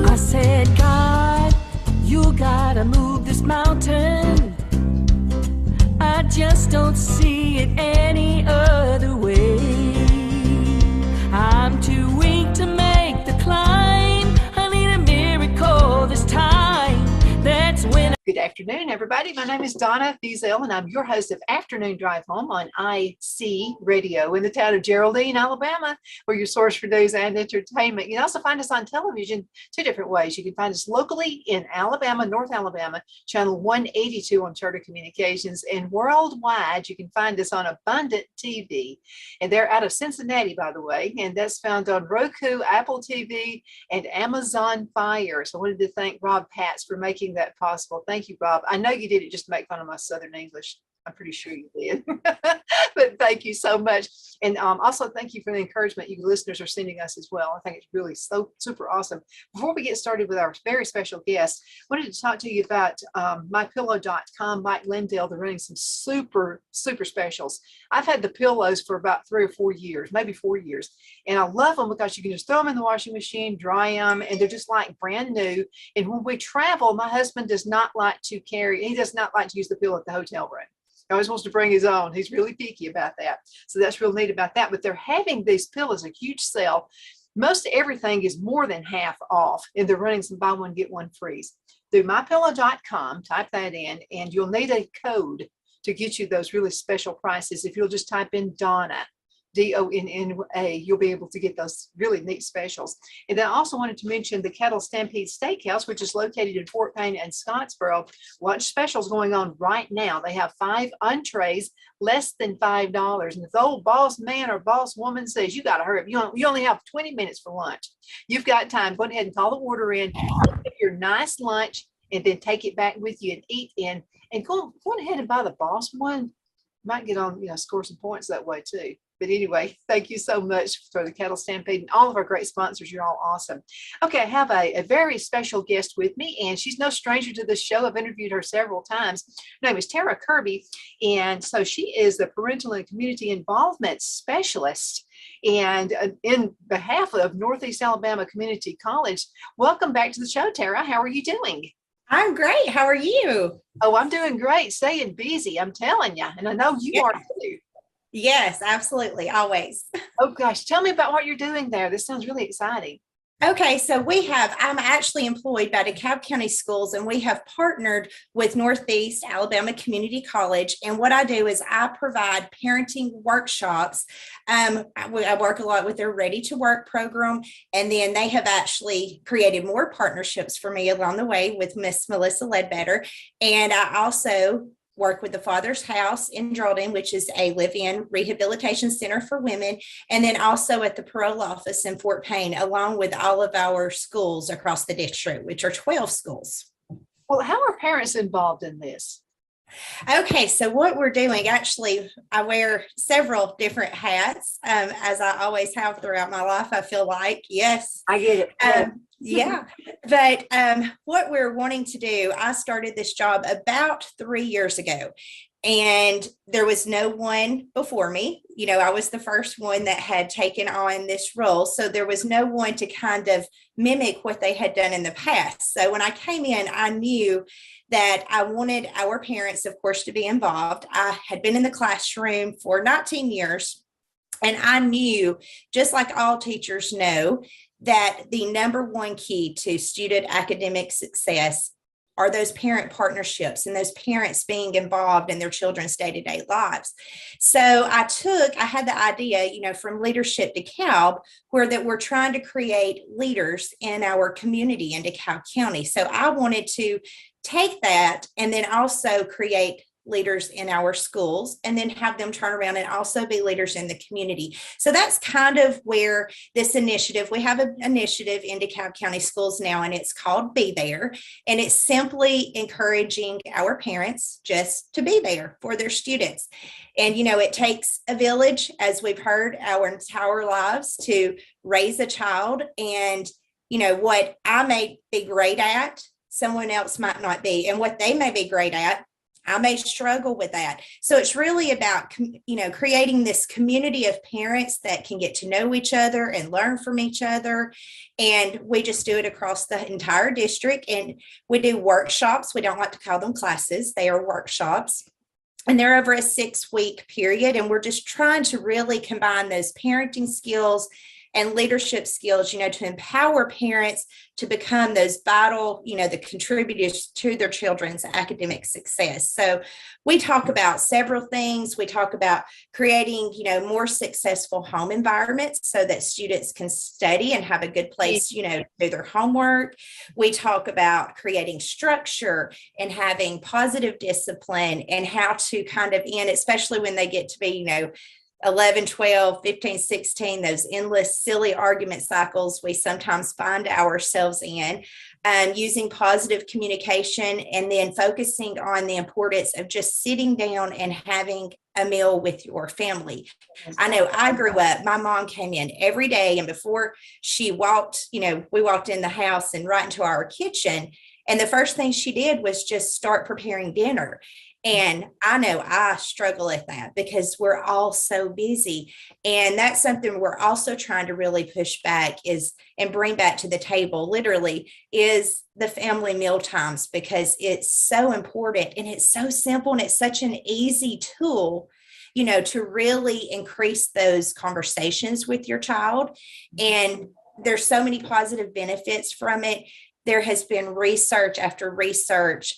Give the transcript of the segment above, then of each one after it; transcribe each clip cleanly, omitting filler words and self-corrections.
I said, God, you gotta move this mountain. I just don't see it any other way. I'm too weak to make the climb. I need a miracle this time. That's when. Good afternoon, everybody. My name is Donna Fiesel, and I'm your host of Afternoon Drive Home on IC Radio in the town of Geraldine, Alabama. We're your source for news and entertainment. You can also find us on television two different ways. You can find us locally in Alabama, North Alabama, channel 182 on Charter Communications, and worldwide you can find us on Abundant TV. And they're out of Cincinnati, by the way, and that's found on Roku, Apple TV, and Amazon Fire. So I wanted to thank Rob Patz for making that possible. Thank you, Bob. I know you did it just to make fun of my Southern English. I'm pretty sure you did. But thank you so much. And also thank you for the encouragement you listeners are sending us as well. I think it's really so super awesome. Before we get started with our very special guest, I wanted to talk to you about mypillow.com. Mike Lindell, they're running some super specials. I've had the pillows for about 3 or 4 years, maybe 4 years. And I love them because you can just throw them in the washing machine, dry them, and they're just like brand new. And when we travel, my husband does not like to use the pillow at the hotel room. He always wants to bring his own. He's really picky about that. So that's real neat about that. But they're having these pillows, a huge sale. Most everything is more than half off, and they're running some buy one, get one frees. Through mypillow.com, type that in, and you'll need a code to get you those really special prices. If you'll just type in Donna, Donna, you'll be able to get those really neat specials. And then I also wanted to mention the Cattle Stampede Steakhouse, which is located in Fort Payne and Scottsboro. Lunch specials going on right now. They have 5 entrees, less than $5. And if the old boss man or boss woman says, you got to hurry up, you only have 20 minutes for lunch. You've got time. Go ahead and call the order in, get your nice lunch, and then take it back with you and eat in. And go ahead and buy the boss one. Might get on, score some points that way too. But anyway, thank you so much for the Cattle Stampede and all of our great sponsors. You're all awesome. Okay, I have a very special guest with me, and she's no stranger to this show. I've interviewed her several times. Her name is Tara Kirby, and so she is the Parental and Community Involvement Specialist. And in behalf of Northeast Alabama Community College, welcome back to the show, Tara. How are you doing? I'm great. How are you? Oh, I'm doing great. Staying busy, I'm telling you. And I know you are too. Yes, absolutely. Always. Oh gosh, tell me about what you're doing there. This sounds really exciting. Okay, so I'm actually employed by DeKalb County Schools, and we have partnered with Northeast Alabama Community College. And what I do is I provide parenting workshops. I work a lot with their Ready to Work program, and then they have actually created more partnerships for me along the way with Miss Melissa Ledbetter. And I also work with the Father's House in Geraldine, which is a live-in rehabilitation center for women, and then also at the parole office in Fort Payne, along with all of our schools across the district, which are 12 schools. Well, how are parents involved in this? Okay, so what we're doing, actually, I wear several different hats, as I always have throughout my life, I feel like. Yes. I get it. Yeah, but what we're wanting to do, I started this job about 3 years ago, and there was no one before me. I was the first one that had taken on this role, so there was no one to kind of mimic what they had done in the past. So when I came in, I knew that I wanted our parents, of course, to be involved. I had been in the classroom for 19 years, and I knew, just like all teachers know, that the number one key to student academic success are those parent partnerships and those parents being involved in their children's day-to-day lives. So I had the idea, from Leadership DeKalb, where that we're trying to create leaders in our community in DeKalb County. So I wanted to take that and then also create leaders in our schools, and then have them turn around and also be leaders in the community. So that's kind of where this initiative, we have an initiative in DeKalb County Schools now, and it's called Be There. And it's simply encouraging our parents just to be there for their students. And, it takes a village, as we've heard our entire lives, to raise a child. And, what I may be great at, someone else might not be. And what they may be great at, I may struggle with that. So it's really about, creating this community of parents that can get to know each other and learn from each other. And we just do it across the entire district. And we do workshops. We don't like to call them classes. They are workshops. And they're over a 6-week period. And we're just trying to really combine those parenting skills and leadership skills, to empower parents to become those vital, the contributors to their children's academic success. So we talk about several things. We talk about creating, more successful home environments so that students can study and have a good place, to do their homework. We talk about creating structure and having positive discipline and how to kind of especially when they get to be, 11, 12, 15, 16, those endless silly argument cycles we sometimes find ourselves in, using positive communication, and then focusing on the importance of just sitting down and having a meal with your family. I know I grew up, my mom came in every day, and before she walked, we walked in the house and right into our kitchen. And the first thing she did was just start preparing dinner. And I know I struggle with that because we're all so busy. And that's something we're also trying to really push back and bring back to the table, literally, is the family meal times, because it's so important and it's so simple and it's such an easy tool, to really increase those conversations with your child. And there's so many positive benefits from it. There has been research after research.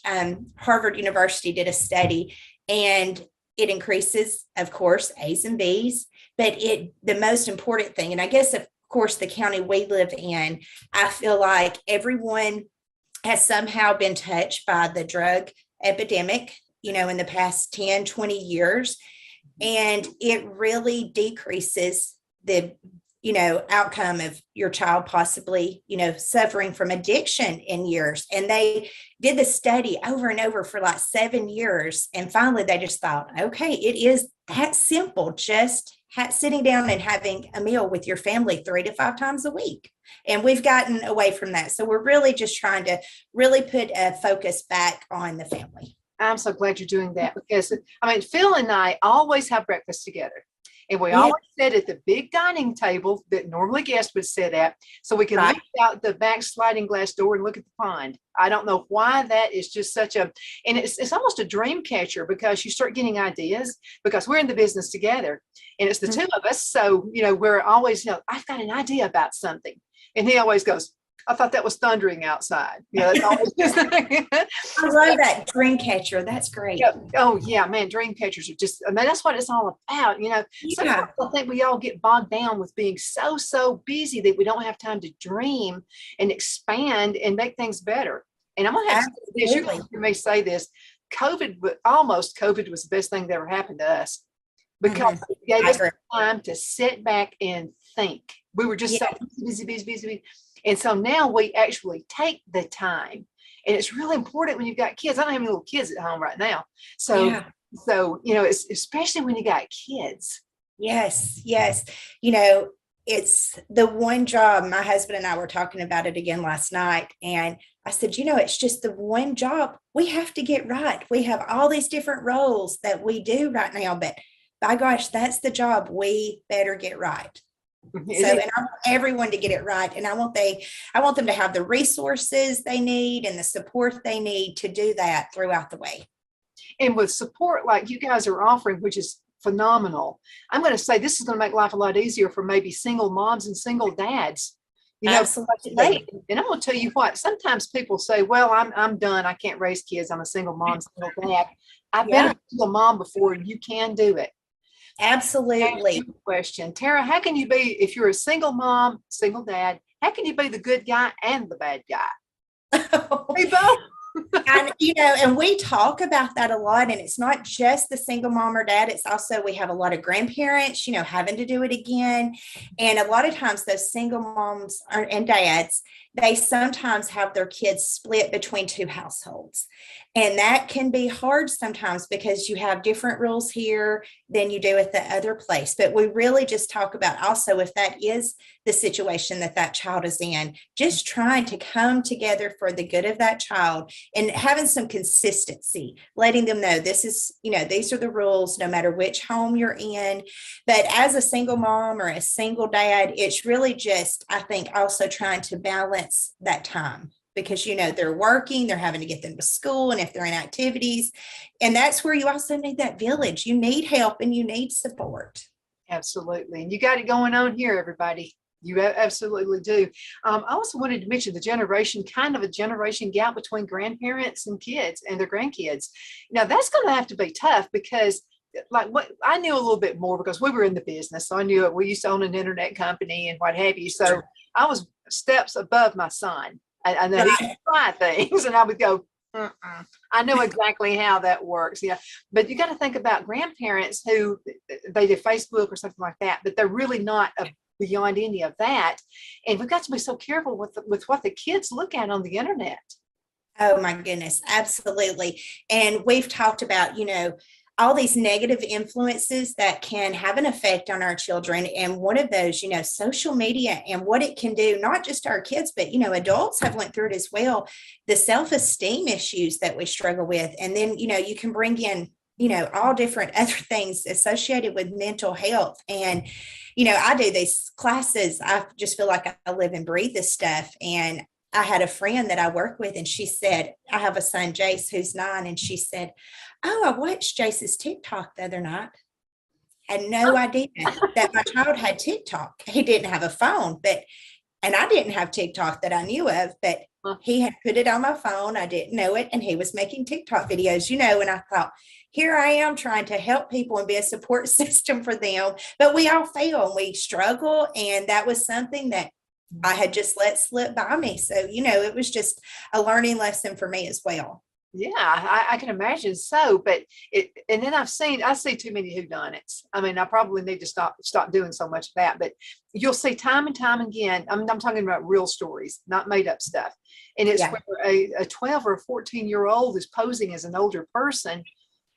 Harvard University did a study, and it increases, of course, A's and B's, but the most important thing, and I guess, of course, the county we live in, I feel like everyone has somehow been touched by the drug epidemic, in the past 10, 20 years, and it really decreases the outcome of your child possibly, suffering from addiction in years. And they did the study over and over for like 7 years. And finally, they just thought, okay, it is that simple. Just sitting down and having a meal with your family 3 to 5 times a week. And we've gotten away from that. So we're really just trying to really put a focus back on the family. I'm so glad you're doing that, because Phil and I always have breakfast together. And we always sit at the big dining table that normally guests would sit at, so we can look out the back sliding glass door and look at the pond. I don't know why that is just and it's almost a dream catcher, because you start getting ideas, because we're in the business together and it's the two of us. So, we're always, I've got an idea about something. And he always goes, I thought that was thundering outside. That's always just I love that dream catcher. That's great. Yeah. Oh yeah, man. Dream catchers are just, that's what it's all about. Sometimes I think we all get bogged down with being so busy that we don't have time to dream and expand and make things better. And I'm going to have to say this, you may say this, COVID was the best thing that ever happened to us, because it gave us time to sit back and think. We were just so busy. And so now we actually take the time, and it's really important when you've got kids. I don't have any little kids at home right now. So it's especially when you got kids. Yes. It's the one job. My husband and I were talking about it again last night. And I said, it's just the one job we have to get right. We have all these different roles that we do right now, but by gosh, that's the job we better get right. So, and I want everyone to get it right. And I want them to have the resources they need and the support they need to do that throughout the way. And with support like you guys are offering, which is phenomenal, I'm going to say this is going to make life a lot easier for maybe single moms and single dads. Absolutely. And I'm going to tell you what, sometimes people say, well, I'm done. I can't raise kids. I'm a single mom, single dad. I've been a single mom before, and you can do it. Absolutely. Question, Tara, how can you be, if you're a single mom, single dad, how can you be the good guy and the bad guy? Hey, both. And we talk about that a lot, and it's not just the single mom or dad. It's also, we have a lot of grandparents, having to do it again. And a lot of times those single moms and dads, they sometimes have their kids split between two households. And that can be hard sometimes because you have different rules here than you do at the other place. But we really just talk about also, if that is the situation that that child is in, just trying to come together for the good of that child and having some consistency, letting them know this is, these are the rules no matter which home you're in. But as a single mom or a single dad, it's really just, I think, also trying to balance that time, because they're working, they're having to get them to school, and if they're in activities, and that's where you also need that village. You need help and you need support. Absolutely. And you got it going on here, everybody. You absolutely do. I also wanted to mention kind of a generation gap between grandparents and kids and their grandkids. Now that's going to have to be tough, because what I knew a little bit more because we were in the business. So I knew we used to own an internet company and what have you. So I was steps above my son. I know he could try things, and I would go, I know exactly how that works. Yeah. But you got to think about grandparents who they do Facebook or something like that, but they're really not beyond any of that. And we've got to be so careful with what the kids look at on the internet. Oh my goodness, absolutely. And we've talked about, all these negative influences that can have an effect on our children. And one of those, social media and what it can do, not just our kids, but, adults have went through it as well. The self-esteem issues that we struggle with. And then, you can bring in, all different other things associated with mental health. And, I do these classes. I just feel like I live and breathe this stuff. And I had a friend that I work with, and she said, I have a son, Jace, who's 9. And she said, oh, I watched Jace's TikTok the other night. Had no idea that my child had TikTok. He didn't have a phone, and I didn't have TikTok that I knew of, but he had put it on my phone. I didn't know it. And he was making TikTok videos, and I thought, here I am trying to help people and be a support system for them. But we all fail and we struggle. And that was something that I had just let slip by me. So, it was just a learning lesson for me as well. Yeah, I can imagine so. But and then I see too many whodunits. I mean, I probably need to stop doing so much of that. But you'll see time and time again. I'm talking about real stories, not made up stuff. And it's where a 12 or a 14-year-old is posing as an older person,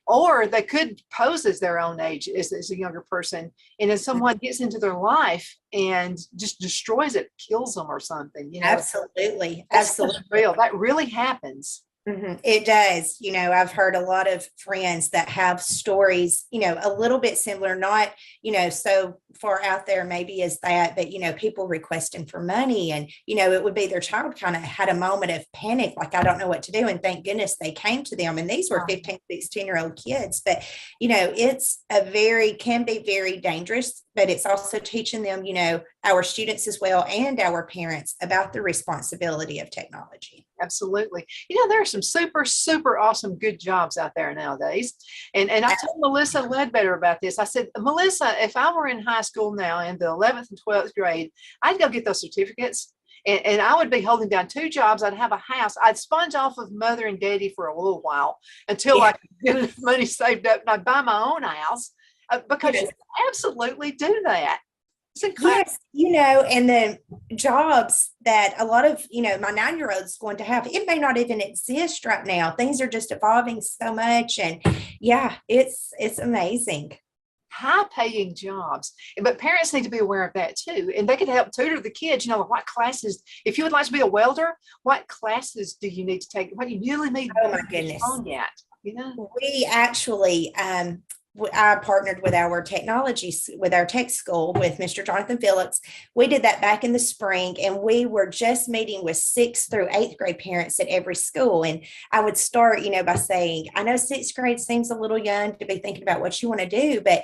or they could pose as their own age as a younger person. And then someone gets into their life and just destroys it, kills them or something. Absolutely. That's Absolutely real. That really happens. Mm-hmm. It does. I've heard a lot of friends that have stories, a little bit similar, not, so far out there maybe as that, but, people requesting for money, and, it would be their child kind of had a moment of panic, like, I don't know what to do. And thank goodness they came to them. And these were 15, 16-year-old kids. But, can be very dangerous, but it's also teaching them, our students as well, and our parents, about the responsibility of technology. Absolutely. There are some super, super awesome, good jobs out there nowadays. And I told Melissa Ledbetter about this. I said, Melissa, if I were in high school now in the 11th and 12th grade, I'd go get those certificates. And I would be holding down 2 jobs. I'd have a house. I'd sponge off of mother and daddy for a little while until I could get enough money saved up, and I'd buy my own house, because you absolutely do that. Yes, and the jobs that a lot of, my 9-year-old is going to have, it may not even exist right now. Things are just evolving so much. And it's amazing. High-paying jobs, but parents need to be aware of that too, and they can help tutor the kids. What classes, if you would like to be a welder, what classes do you need to take? What do you really need? Oh my goodness! Yet, we actually, I partnered with our with our tech school with Mr. Jonathan Phillips. We did that back in the spring, and we were just meeting with 6th through 8th grade parents at every school. And I would start, by saying, I know 6th grade seems a little young to be thinking about what you want to do, but,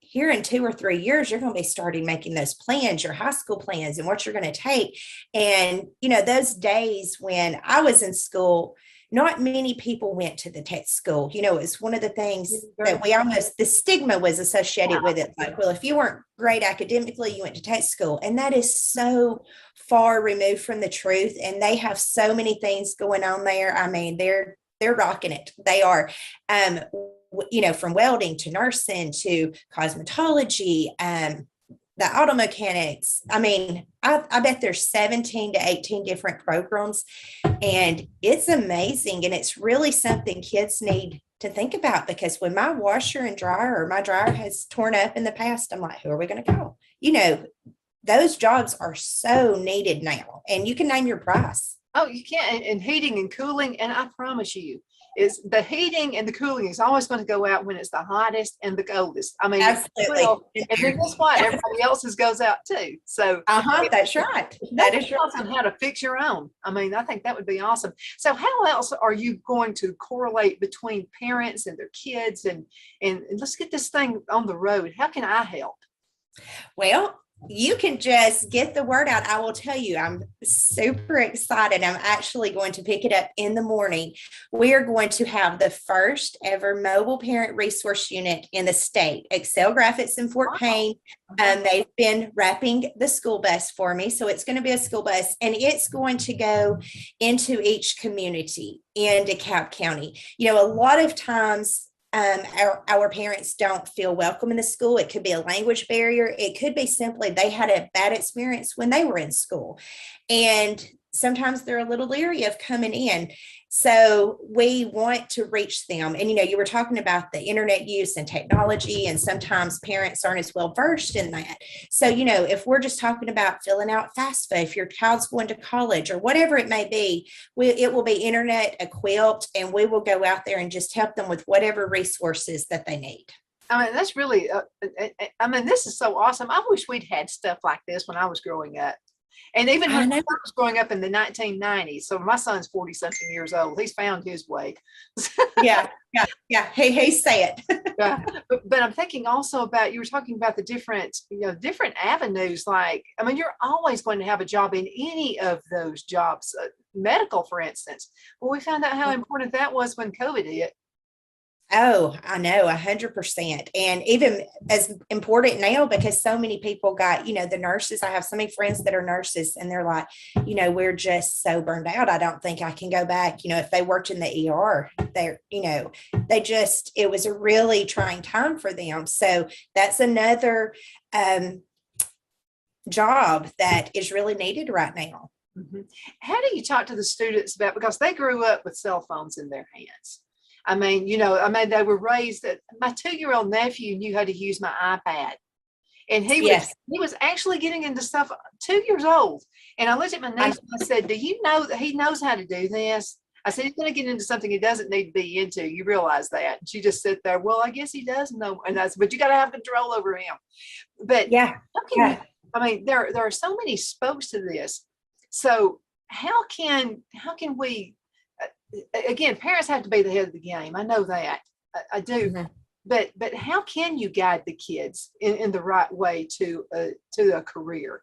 here in 2 or 3 years, you're going to be starting making those plans, your high school plans, and what you're going to take. And, those days when I was in school, not many people went to the tech school. It's one of the things that the stigma was associated with it. Like, well, if you weren't great academically, you went to tech school. And that is so far removed from the truth. And they have so many things going on there. I mean, they're rocking it. They are, from welding to nursing to cosmetology, the auto mechanics. I mean, I bet there's 17 to 18 different programs, and it's amazing. And it's really something kids need to think about, because when my washer and dryer or my dryer has torn up in the past, I'm like, who are we going to call? You know, those jobs are so needed now, and you can name your price. Oh, you can't. And heating and cooling. And I promise you, is the heating and the cooling is always going to go out when it's the hottest and the coldest. I mean, Absolutely. and then guess what? Everybody else's goes out too. So That's right. That is right. on how to fix your own. I mean, I think that would be awesome. So how else are you going to correlate between parents and their kids, and let's get this thing on the road? How can I help? Well, you can just get the word out. I will tell you, I'm super excited. I'm actually going to pick it up in the morning. We are going to have the first ever mobile parent resource unit in the state. Excel Graphics in Fort Payne. They've been wrapping the school bus for me. So it's going to be a school bus, and it's going to go into each community in DeKalb County. You know, a lot of times our parents don't feel welcome in the school. It could be a language barrier. It could be simply they had a bad experience when they were in school, and sometimes they're a little leery of coming in. So we want to reach them. And, you know, you were talking about the internet use and technology, and sometimes parents aren't as well versed in that. So, you know, if we're just talking about filling out FAFSA, if your child's going to college or whatever it may be, it will be internet equipped, and we will go out there and just help them with whatever resources that they need. I mean, that's really, I mean, this is so awesome. I wish we'd had stuff like this when I was growing up. And even when I was growing up in the 1990s, so my son's 40 something years old, he's found his way. Yeah. Hey, say it. Yeah. But I'm thinking also about, you were talking about the different avenues. Like, I mean, you're always going to have a job in any of those jobs, medical, for instance. Well, we found out how important that was when COVID hit. Oh, I know, 100%. And even as important now, because so many people got, you know, the nurses. I have so many friends that are nurses, and they're like, you know, we're just so burned out. I don't think I can go back. You know, if they worked in the ER, they're, you know, it was a really trying time for them. So that's another job that is really needed right now. Mm-hmm. How do you talk to the students about, because they grew up with cell phones in their hands? I mean, you know, they were raised that my 2-year-old nephew knew how to use my iPad, and he was actually getting into stuff 2 years old. And I looked at my niece and I said, do you know that he knows how to do this? I said, he's going to get into something he doesn't need to be into. You realize that? And she just sat there. Well, I guess he does know. And I said, but you got to have control over him. But I mean, there are so many spokes to this. So how can we, again, parents have to be the head of the game. I know that. I do. Mm-hmm. But how can you guide the kids in the right way to a career?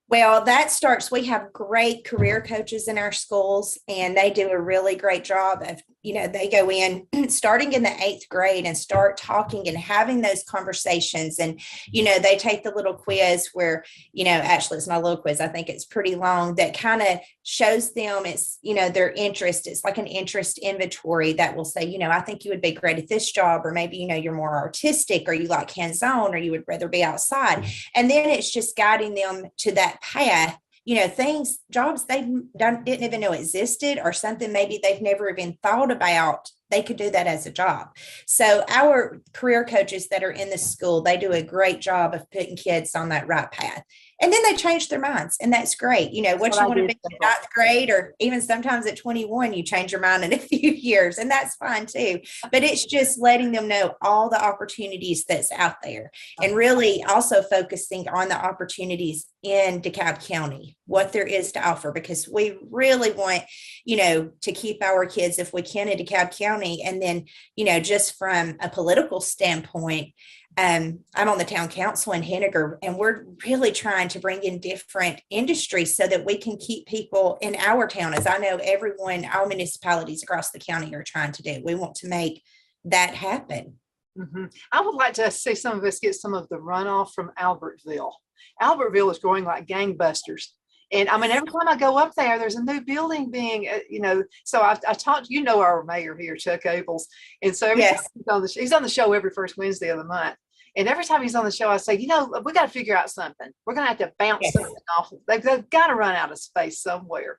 Well, that starts, we have great career coaches in our schools, and they do a really great job of, you know, they go in starting in the 8th grade and start talking and having those conversations. And, you know, they take the little quiz where, you know, actually it's not a little quiz. I think it's pretty long, that kind of shows them it's, you know, their interest. It's like an interest inventory that will say, you know, I think you would be great at this job, or maybe, you know, you're more artistic, or you like hands-on, or you would rather be outside. And then it's just guiding them to that path, you know, jobs they didn't even know existed, or something maybe they've never even thought about. They could do that as a job. So our career coaches that are in the school, they do a great job of putting kids on that right path. And then they change their minds, and that's great. You know, what you want to be in 9th grade, or even sometimes at 21, you change your mind in a few years, and that's fine too. But it's just letting them know all the opportunities that's out there, and really also focusing on the opportunities in DeKalb County, what there is to offer, because we really want, you know, to keep our kids, if we can, in DeKalb County. And then, you know, just from a political standpoint, I'm on the town council in Henniger, and we're really trying to bring in different industries so that we can keep people in our town, as I know our municipalities across the county are trying to do. We want to make that happen. Mm-hmm. I would like to see some of us get some of the runoff from Albertville. Albertville is growing like gangbusters. And I mean, every time I go up there, there's a new building being, you know, so I talked, you know, our mayor here, Chuck Abels. And so he's on the show every first Wednesday of the month. And every time he's on the show, I say, we got to figure out something. We're going to have to bounce Yes. something off. They've got to run out of space somewhere.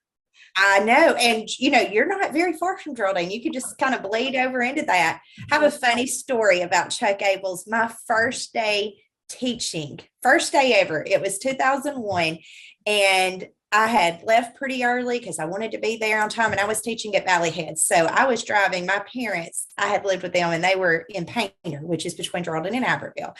I know. And, you're not very far from Geraldine. You could just kind of bleed over into that. I have a funny story about Chuck Abel's. My first day teaching, first day ever, it was 2001. And I had left pretty early because I wanted to be there on time, and I was teaching at Valley Head. So I was driving my parents. I had lived with them, and they were in Painter, which is between Geraldine and Albertville.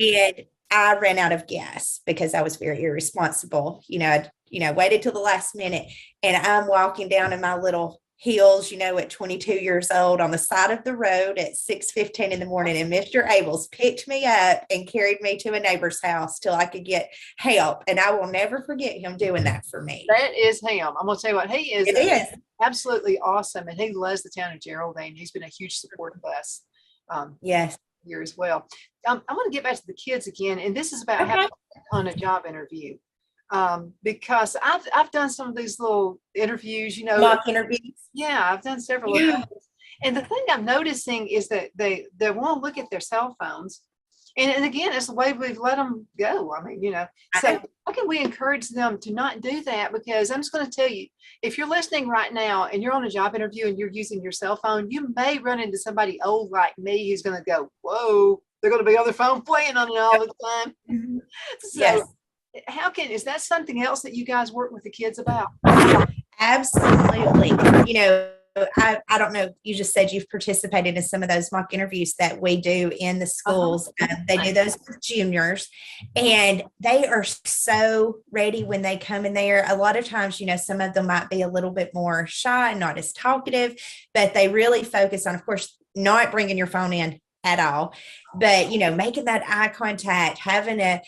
And I ran out of gas because I was very irresponsible. Waited till the last minute, and I'm walking down in my little heels, at 22 years old on the side of the road at 6:15 in the morning. And Mr. Abels picked me up and carried me to a neighbor's house till I could get help. And I will never forget him doing that for me. That is him. I'm going to tell you what, he is. It is absolutely awesome. And he loves the town of Geraldine. He's been a huge support of us. Yes. Here as well. I want to get back to the kids again. And this is about how to on a job interview. Because I've done some of these little interviews, mock interviews. Yeah, I've done several of those. And the thing I'm noticing is that they won't look at their cell phones. And again, it's the way we've let them go. I mean, so how can we encourage them to not do that? Because I'm just going to tell you, if you're listening right now and you're on a job interview and you're using your cell phone, you may run into somebody old like me who's going to go, whoa, they're going to be on their phone playing on it all the time. So Yes. Is that something else that you guys work with the kids about? Absolutely. I don't know, you just said you've participated in some of those mock interviews that we do in the schools. They do those with juniors, and they are so ready when they come in there. A lot of times, some of them might be a little bit more shy and not as talkative, but they really focus on, of course, not bringing your phone in at all, but making that eye contact, having a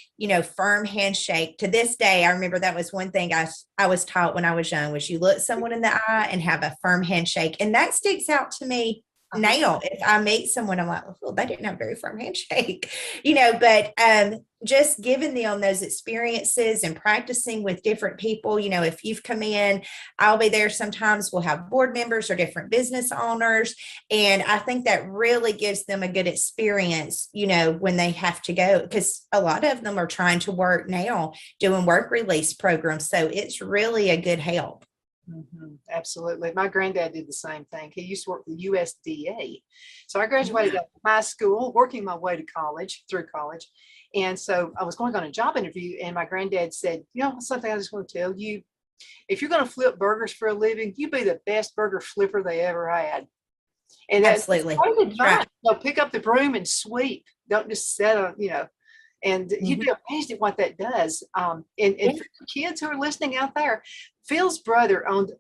firm handshake. To this day, I remember that was one thing I was taught when I was young, was you look someone in the eye and have a firm handshake. And that sticks out to me now. If I meet someone, I'm like, well, they didn't have a very firm handshake, but just giving them those experiences and practicing with different people. If you've come in, I'll be there sometimes. We'll have board members or different business owners. And I think that really gives them a good experience, when they have to go, because a lot of them are trying to work now doing work release programs. So it's really a good help. Mm-hmm. Absolutely. My granddad did the same thing. He used to work for the USDA. So I graduated out of high school, working my way to through college. And so I was going on a job interview, and my granddad said, something I just want to tell you, if you're going to flip burgers for a living, you be the best burger flipper they ever had. And Absolutely. That's right. Pick up the broom and sweep. Don't just set on, and you'd be amazed at what that does. And for kids who are listening out there, Phil's brother owned,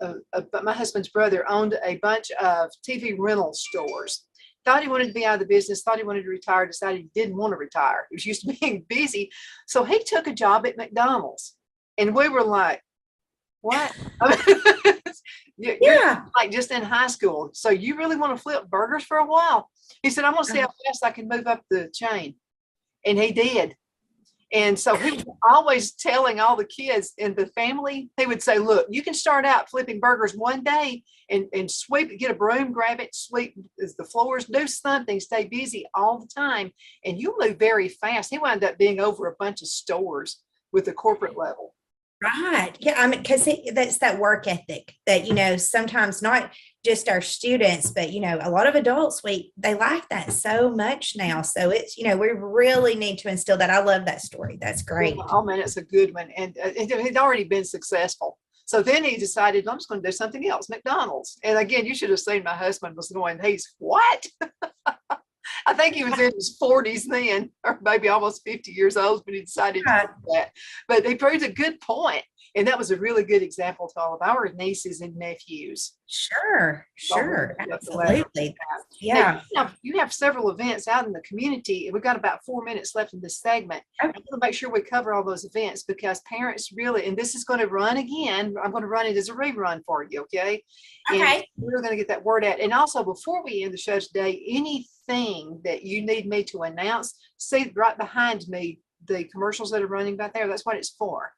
my husband's brother owned a bunch of TV rental stores. Thought he wanted to be out of the business, thought he wanted to retire, decided he didn't want to retire. He was used to being busy. So he took a job at McDonald's. And we were like, what? You're like just in high school. So you really want to flip burgers for a while? He said, I'm going to see how fast I can move up the chain. And he did. And so he was always telling all the kids in the family, he would say, look, you can start out flipping burgers one day and sweep, get a broom, grab it, sweep the floors, do something, stay busy all the time. And you move very fast. He wound up being over a bunch of stores with the corporate level. Right. Yeah. I mean, because that's that work ethic that, sometimes not just our students, but, a lot of adults, they like that so much now. So it's, we really need to instill that. I love that story. That's great. Oh, man, it's a good one. And he'd already been successful. So then he decided, I'm just going to do something else, McDonald's. And again, you should have seen my husband was going, he's what? I think he was in his 40s then, or maybe almost 50 years old, but he decided to do that. But he proved a good point. And that was a really good example to all of our nieces and nephews. Sure. Absolutely. Yeah. Now, you have several events out in the community. We've got about 4 minutes left in this segment. I want to make sure we cover all those events, because parents really, and this is going to run again. I'm going to run it as a rerun for you. Okay. Okay. And we're going to get that word out. And also, before we end the show today, anything that you need me to announce, see right behind me, the commercials that are running back there. That's what it's for.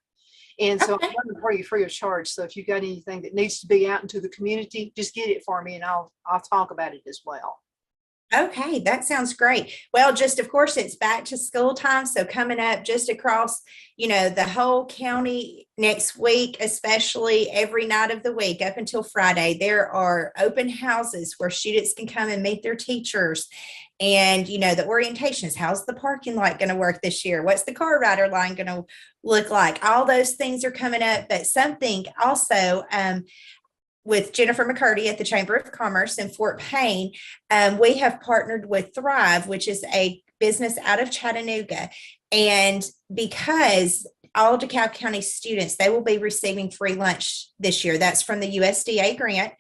And so I'm running for you free of charge. So if you've got anything that needs to be out into the community, just get it for me, and I'll talk about it as well. Okay, that sounds great. Well, just of course, it's back to school time. So coming up just across, the whole county next week, especially every night of the week up until Friday, there are open houses where students can come and meet their teachers. And, the orientations, how's the parking lot going to work this year? What's the car rider line going to look like? All those things are coming up, but something also, with Jennifer McCurdy at the Chamber of Commerce in Fort Payne, we have partnered with Thrive, which is a business out of Chattanooga. And because all DeKalb County students, they will be receiving free lunch this year. That's from the USDA grant.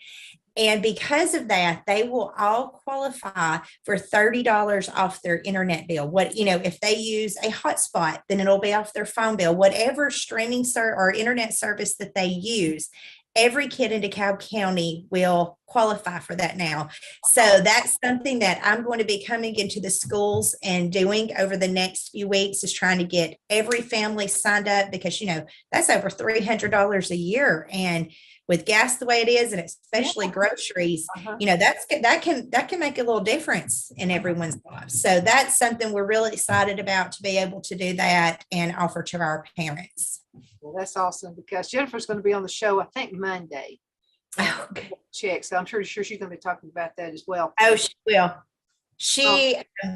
And because of that, they will all qualify for $30 off their internet bill. If they use a hotspot, then it'll be off their phone bill. Whatever streaming or internet service that they use, every kid in DeKalb County will qualify for that now. So that's something that I'm going to be coming into the schools and doing over the next few weeks, is trying to get every family signed up, because, that's over $300 a year. And with gas the way it is, and especially groceries, that can make a little difference in everyone's lives. So that's something we're really excited about, to be able to do that and offer to our parents. Well, that's awesome, because Jennifer's going to be on the show, I think, Monday. Oh, okay. Check. So I'm sure she's going to be talking about that as well. Oh, she will.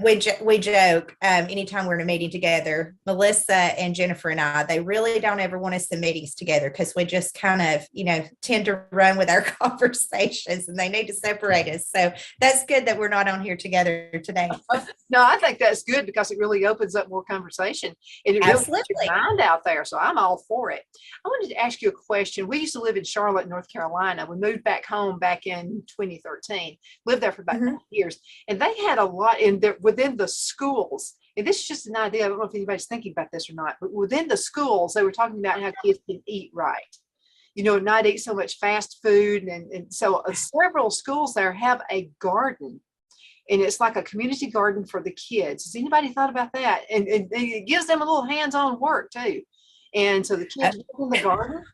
We joke anytime we're in a meeting together, Melissa and Jennifer and I, they really don't ever want us in meetings together, because we just kind of, tend to run with our conversations, and they need to separate us. So that's good that we're not on here together today. No, I think that's good, because it really opens up more conversation, and it really gets your mind out there. So I'm all for it. I wanted to ask you a question. We used to live in Charlotte, North Carolina. We moved back home back in 2013, lived there for about 9 years, and they had a lot within the schools. And this is just an idea. I don't know if anybody's thinking about this or not, but within the schools, they were talking about how kids can eat right, not eat so much fast food. And so several schools there have a garden, and it's like a community garden for the kids. Has anybody thought about that? And it gives them a little hands-on work too. And so the kids live in the garden.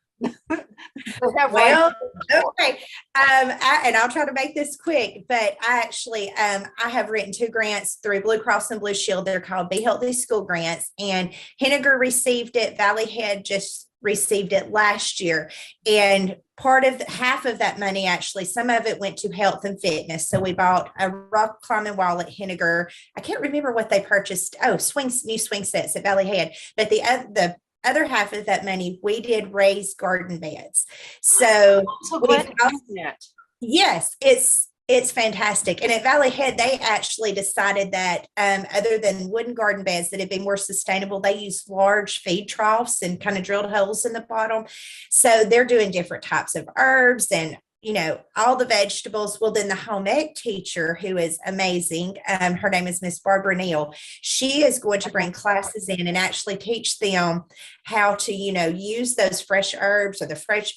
Well, okay. And I'll try to make this quick, but I have written 2 grants through Blue Cross and Blue Shield. They're called Be Healthy School Grants, and Henniger received it. Valley Head just received it last year. And half of that money, actually, some of it went to health and fitness. So we bought a rock climbing wall at Henniger. I can't remember what they purchased. Oh, new swing sets at Valley Head. But the other half of that money, we did raise garden beds. So yes, it's fantastic. And at Valley Head, they actually decided that other than wooden garden beds that had been more sustainable, they use large feed troughs and kind of drilled holes in the bottom. So they're doing different types of herbs and all the vegetables. Well, then the home ec teacher, who is amazing, her name is Miss Barbara Neal. She is going to bring classes in and actually teach them how to, use those fresh herbs or the fresh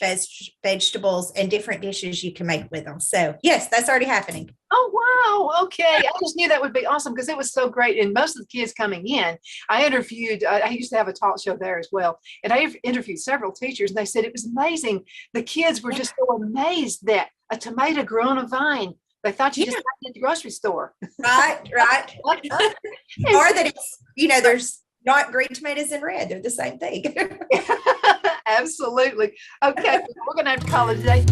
vegetables and different dishes you can make with them. So yes, that's already happening. Oh, wow. Okay. I just knew that would be awesome, because it was so great. And most of the kids coming in, I used to have a talk show there as well. And I interviewed several teachers, and they said it was amazing. The kids were just so amazed that a tomato grew on a vine. They thought you just got it at the grocery store. Right. Or that it's, there's not green tomatoes and red. They're the same thing. Absolutely. Okay. We're going to have to call it a day.